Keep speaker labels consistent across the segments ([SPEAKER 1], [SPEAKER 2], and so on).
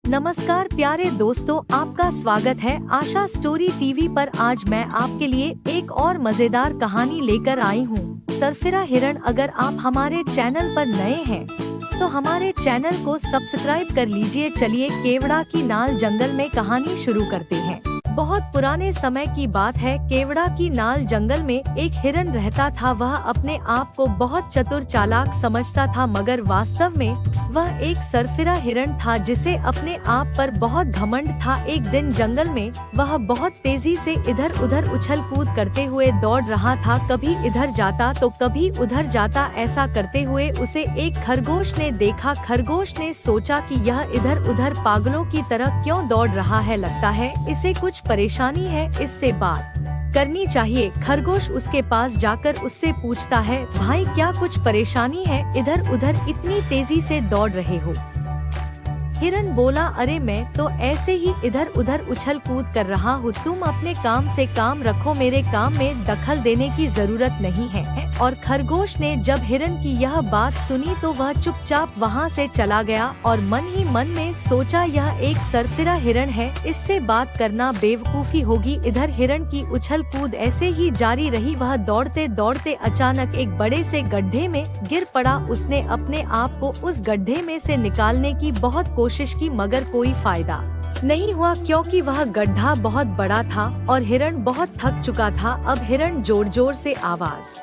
[SPEAKER 1] नमस्कार प्यारे दोस्तों, आपका स्वागत है आशा स्टोरी टीवी पर। आज मैं आपके लिए एक और मजेदार कहानी लेकर आई हूँ, सरफिरा हिरण। अगर आप हमारे चैनल पर नए हैं तो हमारे चैनल को सब्सक्राइब कर लीजिए। चलिए केवड़ा की नाल जंगल में कहानी शुरू करते हैं। बहुत पुराने समय की बात है। केवड़ा की नाल जंगल में एक हिरन रहता था। वह अपने आप को बहुत चतुर चालाक समझता था, मगर वास्तव में वह एक सरफिरा हिरण था जिसे अपने आप पर बहुत घमंड था। एक दिन जंगल में वह बहुत तेजी से इधर उधर उछल कूद करते हुए दौड़ रहा था। कभी इधर जाता तो कभी उधर जाता। ऐसा करते हुए उसे एक खरगोश ने देखा। खरगोश ने सोचा कि यह इधर उधर पागलों की तरह क्यों दौड़ रहा है, लगता है इसे कुछ परेशानी है, इससे बात करनी चाहिए। खरगोश उसके पास जाकर उससे पूछता है, भाई क्या कुछ परेशानी है, इधर उधर इतनी तेजी से दौड़ रहे हो? हिरन बोला, अरे मैं तो ऐसे ही इधर उधर उछल कूद कर रहा हूँ। तुम अपने काम से काम रखो, मेरे काम में दखल देने की जरूरत नहीं है। और खरगोश ने जब हिरन की यह बात सुनी तो वह चुपचाप वहाँ से चला गया और मन ही मन में सोचा, यह एक सरफिरा हिरन है, इससे बात करना बेवकूफी होगी। इधर हिरन की उछल कूद ऐसे ही जारी रही। वह दौड़ते दौड़ते अचानक एक बड़े से गड्ढे में गिर पड़ा। उसने अपने आप को उस गड्ढे में से निकालने की बहुत कोशिश की, मगर कोई फायदा नहीं हुआ, क्योंकि वह गड्ढा बहुत बड़ा था और हिरण बहुत थक चुका था। अब हिरण जोर जोर से आवाज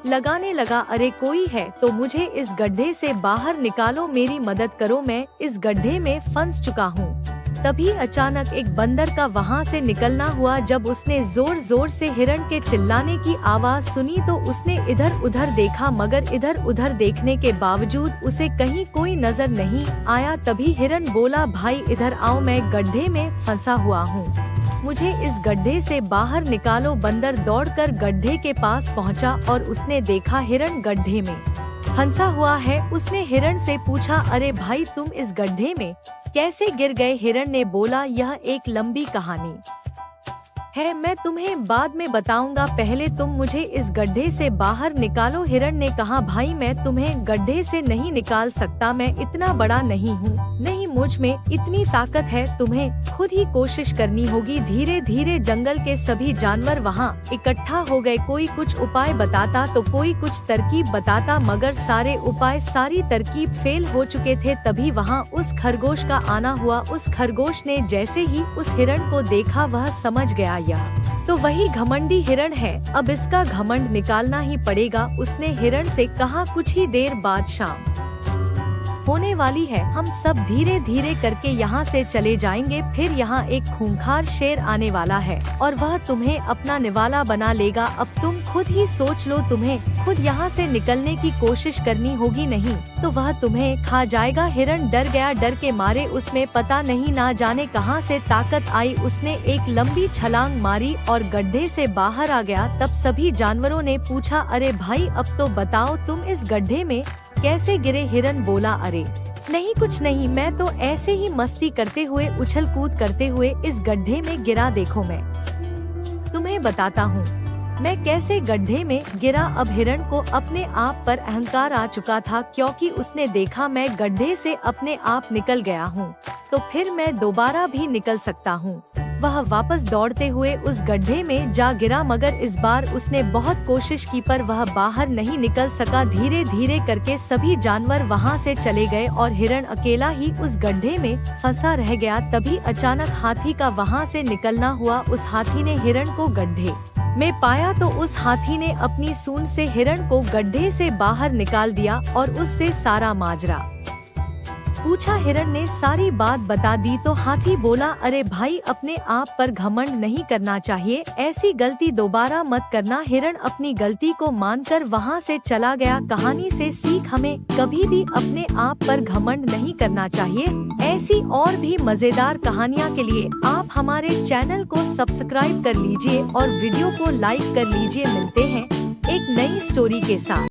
[SPEAKER 1] लगाने लगा, अरे कोई है तो मुझे इस गड्ढे से बाहर निकालो, मेरी मदद करो, मैं इस गड्ढे में फंस चुका हूँ। तभी अचानक एक बंदर का वहाँ से निकलना हुआ। जब उसने जोर जोर से हिरण के चिल्लाने की आवाज सुनी तो उसने इधर उधर देखा, मगर इधर उधर देखने के बावजूद उसे कहीं कोई नजर नहीं आया। तभी हिरण बोला, भाई इधर आओ, मैं गड्ढे में फंसा हुआ हूँ, मुझे इस गड्ढे से बाहर निकालो। बंदर दौड़कर गड्ढे के पास पहुँचा और उसने देखा हिरण गड्ढे में फंसा हुआ है। उसने हिरण से पूछा, अरे भाई तुम इस गड्ढे में कैसे गिर गए? हिरण ने बोला, यह एक लंबी कहानी है, मैं तुम्हें बाद में बताऊंगा, पहले तुम मुझे इस गड्ढे से बाहर निकालो। हिरण ने कहा, भाई मैं तुम्हें गड्ढे से नहीं निकाल सकता, मैं इतना बड़ा नहीं हूँ, नहीं मुझ में इतनी ताकत है, तुम्हें खुद ही कोशिश करनी होगी। धीरे धीरे जंगल के सभी जानवर वहाँ इकट्ठा हो गए। कोई कुछ उपाय बताता तो कोई कुछ तरकीब बताता, मगर सारे उपाय सारी तरकीब फेल हो चुके थे। तभी वहाँ उस खरगोश का आना हुआ। उस खरगोश ने जैसे ही उस हिरण को देखा वह समझ गया, यह तो वही घमंडी हिरण है, अब इसका घमंड निकालना ही पड़ेगा। उसने हिरण से कहा, कुछ ही देर बाद शाम होने वाली है, हम सब धीरे धीरे करके यहाँ से चले जाएंगे, फिर यहाँ एक खूंखार शेर आने वाला है और वह तुम्हें अपना निवाला बना लेगा। अब तुम खुद ही सोच लो, तुम्हें खुद यहाँ से निकलने की कोशिश करनी होगी, नहीं तो वह तुम्हें खा जाएगा। हिरण डर गया, डर के मारे उसमें पता नहीं ना जाने कहाँ से ताकत आई। उसने एक लंबी छलांग मारी और गड्ढे से बाहर आ गया। तब सभी जानवरों ने पूछा, अरे भाई अब तो बताओ तुम इस गड्ढे में कैसे गिरे? हिरन बोला, अरे नहीं कुछ नहीं, मैं तो ऐसे ही मस्ती करते हुए उछल कूद करते हुए इस गड्ढे में गिरा। देखो मैं तुम्हें बताता हूँ मैं कैसे गड्ढे में गिरा। अब हिरण को अपने आप पर अहंकार आ चुका था, क्योंकि उसने देखा मैं गड्ढे से अपने आप निकल गया हूँ तो फिर मैं दोबारा भी निकल सकता हूँ। वह वापस दौड़ते हुए उस गड्ढे में जा गिरा, मगर इस बार उसने बहुत कोशिश की पर वह बाहर नहीं निकल सका। धीरे धीरे करके सभी जानवर वहां से चले गए और हिरण अकेला ही उस गड्ढे में फंसा रह गया। तभी अचानक हाथी का वहां से निकलना हुआ। उस हाथी ने हिरण को गड्ढे में पाया तो उस हाथी ने अपनी सूंड से हिरण को गड्ढे से बाहर निकाल दिया और उससे सारा माजरा पूछा। हिरण ने सारी बात बता दी तो हाथी बोला, अरे भाई अपने आप पर घमंड नहीं करना चाहिए, ऐसी गलती दोबारा मत करना। हिरण अपनी गलती को मानकर वहां से चला गया। कहानी से सीख, हमें कभी भी अपने आप पर घमंड नहीं करना चाहिए। ऐसी और भी मजेदार कहानियाँ के लिए आप हमारे चैनल को सब्सक्राइब कर लीजिए और वीडियो को लाइक कर लीजिए। मिलते हैं एक नई स्टोरी के साथ।